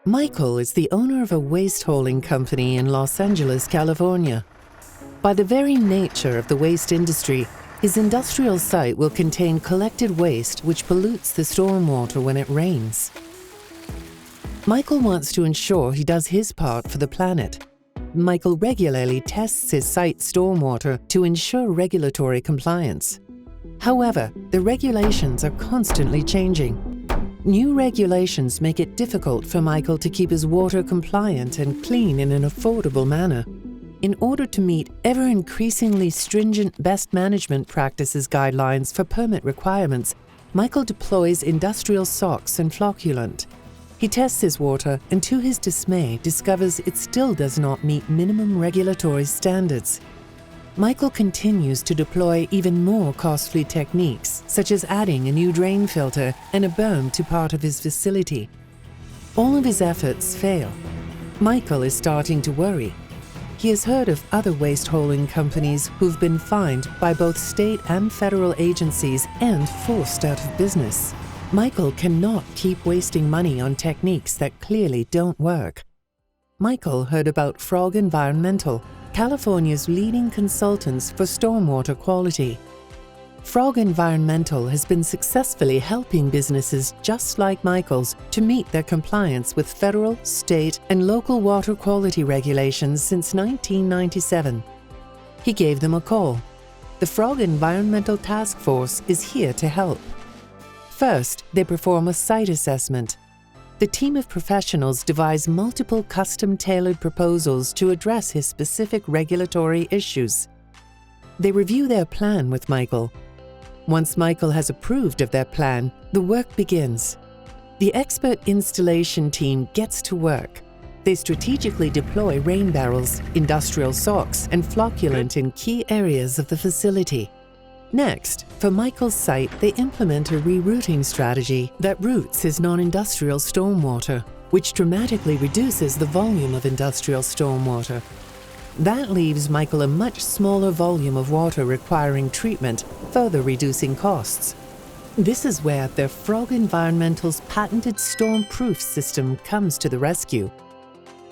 Michael is the owner of a waste hauling company in Los Angeles, California. By the very nature of the waste industry, his industrial site will contain collected waste which pollutes the stormwater when it rains. Michael wants to ensure he does his part for the planet. Michael regularly tests his site's stormwater to ensure regulatory compliance. However, the regulations are constantly changing. New regulations make it difficult for Michael to keep his water compliant and clean in an affordable manner. In order to meet ever-increasingly stringent best management practices guidelines for permit requirements, Michael deploys industrial SOx and flocculant. He tests his water and, to his dismay, discovers it still does not meet minimum regulatory standards. Michael continues to deploy even more costly techniques, such as adding a new drain filter and a berm to part of his facility. All of his efforts fail. Michael is starting to worry. He has heard of other waste hauling companies who've been fined by both state and federal agencies and forced out of business. Michael cannot keep wasting money on techniques that clearly don't work. Michael heard about Frog Environmental, California's leading consultants for stormwater quality. Frog Environmental has been successfully helping businesses just like Michael's to meet their compliance with federal, state, and local water quality regulations since 1997. He gave them a call. The Frog Environmental Task Force is here to help. First, they perform a site assessment. The team of professionals devise multiple custom-tailored proposals to address his specific regulatory issues. They review their plan with Michael. Once Michael has approved of their plan, the work begins. The expert installation team gets to work. They strategically deploy rain barrels, industrial SOx, and flocculant in key areas of the facility. Next, for Michael's site, they implement a rerouting strategy that routes his non-industrial stormwater, which dramatically reduces the volume of industrial stormwater. That leaves Michael a much smaller volume of water requiring treatment, further reducing costs. This is where the Frog Environmental's patented storm-proof system comes to the rescue.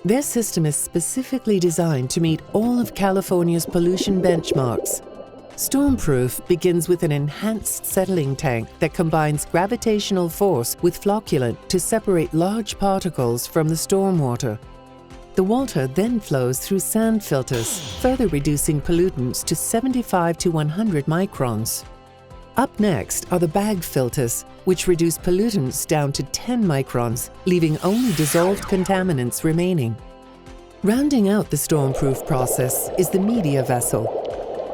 Their system is specifically designed to meet all of California's pollution benchmarks. Stormproof begins with an enhanced settling tank that combines gravitational force with flocculant to separate large particles from the stormwater. The water then flows through sand filters, further reducing pollutants to 75 to 100 microns. Up next are the bag filters, which reduce pollutants down to 10 microns, leaving only dissolved contaminants remaining. Rounding out the stormproof process is the media vessel.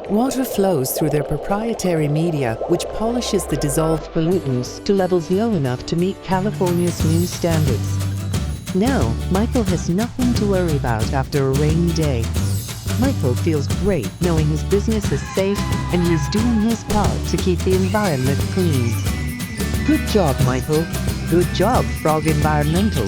Water flows through their proprietary media, which polishes the dissolved pollutants to levels low enough to meet California's new standards. Now, Michael has nothing to worry about after a rainy day. Michael feels great knowing his business is safe and he's doing his part to keep the environment clean. Good job, Michael. Good job, Frog Environmental.